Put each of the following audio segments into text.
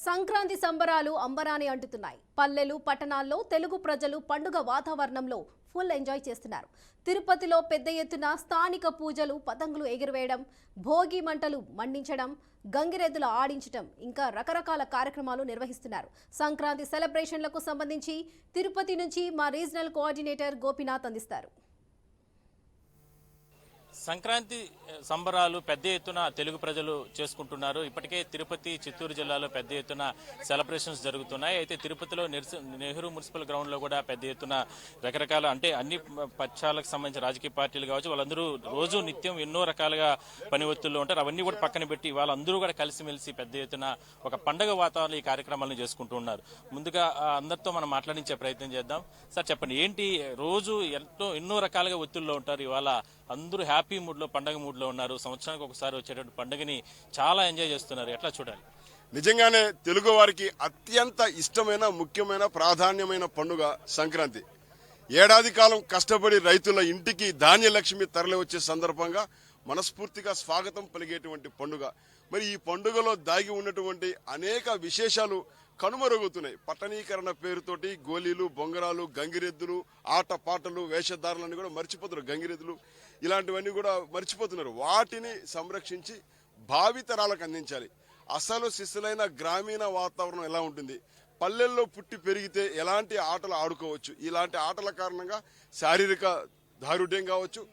సంక్రాంతి సంబరాలు అంబరాన్ని అంటుతున్నాయి. పల్లెలు పట్టణాల్లో తెలుగు ప్రజలు పండుగ వాతావరణంలో ఫుల్ ఎంజాయ్ చేస్తున్నారు. తిరుపతిలో పెద్ద ఎత్తున స్థానిక పూజలు, పతంగులు ఎగిరివేయడం, భోగి మంటలు మండించడం, గంగిరెద్దులు ఆడించడం ఇంకా రకరకాల కార్యక్రమాలు నిర్వహిస్తున్నారు. సంక్రాంతి సెలబ్రేషన్లకు సంబంధించి తిరుపతి నుంచి మా రీజనల్ కోఆర్డినేటర్ గోపీనాథ్ అందిస్తారు. సంక్రాంతి సంబరాలు పెద్ద ఎత్తున తెలుగు ప్రజలు చేసుకుంటున్నారు. ఇప్పటికే తిరుపతి, చిత్తూరు జిల్లాలో పెద్ద ఎత్తున సెలబ్రేషన్స్ జరుగుతున్నాయి. అయితే తిరుపతిలో నెహ్రూ మున్సిపల్ గ్రౌండ్ లో కూడా పెద్ద ఎత్తున రకరకాల అన్ని పక్షాలకు సంబంధించిన రాజకీయ పార్టీలు కావచ్చు, వాళ్ళందరూ రోజు నిత్యం ఎన్నో రకాలుగా పని ఒత్తుల్లో ఉంటారు. అవన్నీ కూడా పక్కన పెట్టి వాళ్ళందరూ కూడా కలిసిమెలిసి పెద్ద ఎత్తున ఒక పండుగ వాతావరణం ఈ కార్యక్రమాలను చేసుకుంటూ ఉన్నారు. ముందుగా అందరితో మనం మాట్లాడించే ప్రయత్నం చేద్దాం. సార్ చెప్పండి, ఏంటి రోజు ఎన్నో రకాలుగా ఒత్తుల్లో ఉంటారు, ఇవాళ అందరూ హ్యాపీ మూడ్ లో పండుగ మూడ్ లో ఉన్నారు. సంవత్సరానికి ఒకసారి వచ్చేటువంటి పండుగని చాలా ఎంజాయ్ చేస్తున్నారు. ఎట్లా చూడాలి? నిజంగానే తెలుగు వారికి అత్యంత ఇష్టమైన, ముఖ్యమైన, ప్రాధాన్యమైన పండుగ సంక్రాంతి. ఏడాది కాలం కష్టపడి రైతుల ఇంటికి ధాన్యలక్ష్మి తరలి వచ్చే సందర్భంగా మనస్ఫూర్తిగా స్వాగతం పలిగేటువంటి పండుగ. మరి ఈ పండుగలో దాగి ఉన్నటువంటి అనేక విశేషాలు కనుమరుగుతున్నాయి. పట్టణీకరణ పేరుతోటి గోలీలు, బొంగరాలు, గంగిరెద్దులు, ఆట పాటలు, వేషధారులన్నీ కూడా మర్చిపోతున్నారు. గంగిరెద్దులు ఇలాంటివన్నీ కూడా మర్చిపోతున్నారు. వాటిని సంరక్షించి భావితరాలకు అందించాలి. అసలు శిశులైన గ్రామీణ వాతావరణం ఎలా ఉంటుంది, పల్లెల్లో పుట్టి పెరిగితే ఎలాంటి ఆటలు ఆడుకోవచ్చు, ఇలాంటి ఆటల కారణంగా శారీరక దారుఢ్యం కావచ్చు,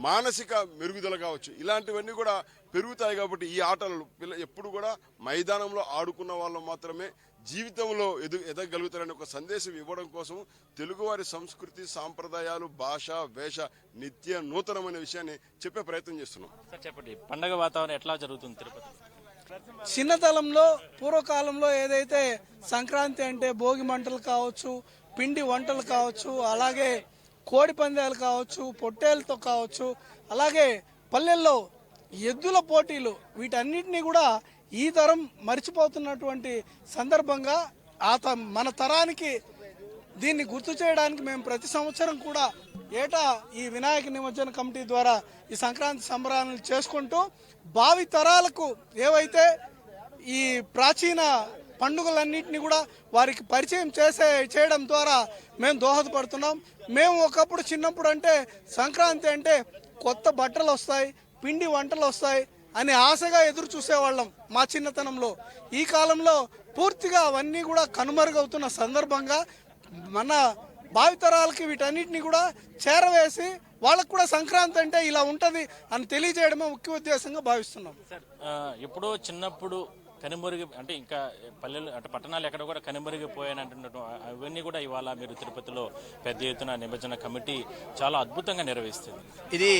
మానసిక మెరుగుదల కావచ్చు, ఇలాంటివన్నీ కూడా పెరుగుతాయి. కాబట్టి ఈ ఆటలు ఎప్పుడు కూడా మైదానంలో ఆడుకున్న వాళ్ళు మాత్రమే జీవితంలో ఎదగలుగుతారనే ఒక సందేశం ఇవ్వడం కోసం తెలుగువారి సంస్కృతి, సాంప్రదాయాలు, భాష, వేష నిత్య నూతనమైన విషయాన్ని చెప్పే ప్రయత్నం చేస్తున్నాం. చెప్పండి, పండుగ వాతావరణం ఎట్లా జరుగుతుంది తిరుపతి? చిన్నతనంలో పూర్వకాలంలో ఏదైతే సంక్రాంతి అంటే భోగి మంటలు కావచ్చు, పిండి వంటలు కావచ్చు, అలాగే కోడి పందాలు కావచ్చు, పొట్టేలతో కావచ్చు, అలాగే పల్లెల్లో ఎద్దుల పోటీలు, వీటన్నిటినీ కూడా ఈ తరం మర్చిపోతున్నటువంటి సందర్భంగా మన తరానికి దీన్ని గుర్తు చేయడానికి మేము ప్రతి సంవత్సరం కూడా ఏటా ఈ వినాయక నిమజ్జన కమిటీ ద్వారా ఈ సంక్రాంతి సంబరాలను చేసుకుంటూ భావి తరాలకు ఏవైతే ఈ ప్రాచీన పండుగలన్నింటినీ కూడా వారికి పరిచయం చేయడం ద్వారా మేము దోహదపడుతున్నాం. మేము ఒకప్పుడు చిన్నప్పుడు అంటే సంక్రాంతి అంటే కొత్త బట్టలు వస్తాయి, పిండి వంటలు వస్తాయి అని ఆశగా ఎదురు చూసేవాళ్ళం మా చిన్నతనంలో. ఈ కాలంలో పూర్తిగా అవన్నీ కూడా కనుమరుగవుతున్న సందర్భంగా మన భావితరాలకి వీటన్నిటిని కూడా చేరవేసి వాళ్ళకు కూడా సంక్రాంతి అంటే ఇలా ఉంటది అని తెలియజేయడమే ముఖ్య ఉద్దేశంగా భావిస్తున్నాం. ఎప్పుడో చిన్నప్పుడు కనుమరుగు అంటే ఇంకా పల్లెలు అంటే పట్టణాలు ఎక్కడ కూడా కనుమరుగిపోయానంటున్నట్టు అవన్నీ కూడా ఇవాళ మీరు తిరుపతిలో పెద్ద ఎత్తున నిమజ్జన కమిటీ చాలా అద్భుతంగా నిర్వహిస్తుంది. ఇది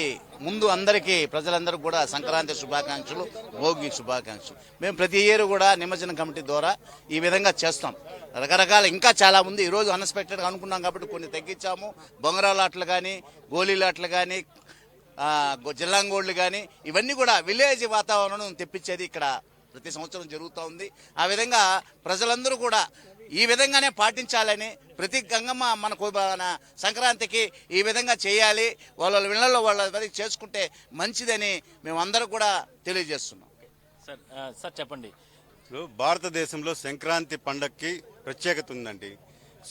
ముందు అందరికీ ప్రజలందరూ కూడా సంక్రాంతి శుభాకాంక్షలు, భోగి శుభాకాంక్షలు. మేము ప్రతి ఇయర్ కూడా నిమజ్జన కమిటీ ద్వారా ఈ విధంగా చేస్తాం. రకరకాల ఇంకా చాలా ఉంది. ఈరోజు అన్ఎక్స్పెక్టెడ్గా అనుకున్నాం కాబట్టి కొన్ని తగ్గించాము. బొంగరాల ఆటలు కానీ, గోళీల ఆటలు కానీ, జిల్లాంగోళ్లు కానీ, ఇవన్నీ కూడా విలేజ్ వాతావరణం తెప్పించేది ఇక్కడ ప్రతి సంవత్సరం జరుగుతూ ఉంది. ఆ విధంగా ప్రజలందరూ కూడా ఈ విధంగానే పాటించాలని, ప్రతి గంగమ్మ మనకు సంక్రాంతికి ఈ విధంగా చేయాలి, వాళ్ళ ఇళ్లలో వాళ్ళ చేసుకుంటే మంచిదని మేమందరూ కూడా తెలియజేస్తున్నాం. సార్ చెప్పండి, భారతదేశంలో సంక్రాంతి పండగకి ప్రత్యేకత ఉందండి.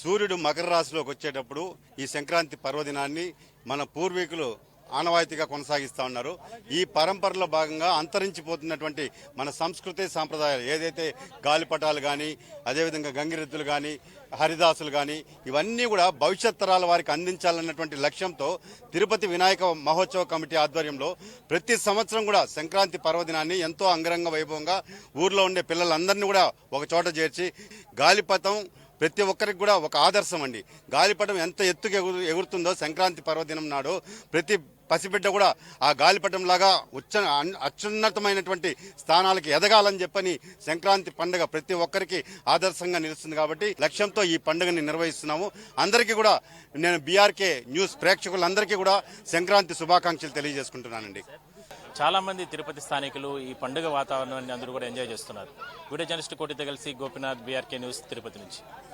సూర్యుడు మకర రాశిలోకి వచ్చేటప్పుడు ఈ సంక్రాంతి పర్వదినాన్ని మన పూర్వీకులు ఆనవాయితీగా కొనసాగిస్తూ ఉన్నారు. ఈ పరంపరలో భాగంగా అంతరించిపోతున్నటువంటి మన సంస్కృతి సాంప్రదాయాలు ఏదైతే గాలిపటాలు కానీ, అదేవిధంగా గంగిరెద్దులు కానీ, హరిదాసులు కానీ, ఇవన్నీ కూడా భవిష్యత్ తరాల వారికి అందించాలన్నటువంటి లక్ష్యంతో తిరుపతి వినాయక మహోత్సవ కమిటీ ఆధ్వర్యంలో ప్రతి సంవత్సరం కూడా సంక్రాంతి పర్వదినాన్ని ఎంతో అంగరంగ వైభవంగా ఊర్లో ఉండే పిల్లలందరినీ కూడా ఒక చోట చేర్చి గాలిపటం ప్రతి ఒక్కరికి కూడా ఒక ఆదర్శం అండి. గాలిపటం ఎంత ఎత్తుకు ఎగురుతుందో సంక్రాంతి పర్వదినం నాడు ప్రతి పసిబిడ్డ కూడా ఆ గాలిపటం లాగా అత్యున్నతమైనటువంటి స్థానాలకి ఎదగాలని చెప్పని సంక్రాంతి పండుగ ప్రతి ఒక్కరికి ఆదర్శంగా నిలుస్తుంది. కాబట్టి లక్ష్యంతో ఈ పండుగని నిర్వహిస్తున్నాము. అందరికీ కూడా నేను బీఆర్కే న్యూస్ ప్రేక్షకులందరికీ కూడా సంక్రాంతి శుభాకాంక్షలు తెలియజేసుకుంటున్నానండి. చాలా మంది తిరుపతి స్థానికులు ఈ పండుగ వాతావరణాన్ని అందరూ కూడా ఎంజాయ్ చేస్తున్నారు. వీడియో జర్నలిస్ట్ కోటితో కలిసి గోపీనాథ్, బీఆర్కే న్యూస్, తిరుపతి నుంచి.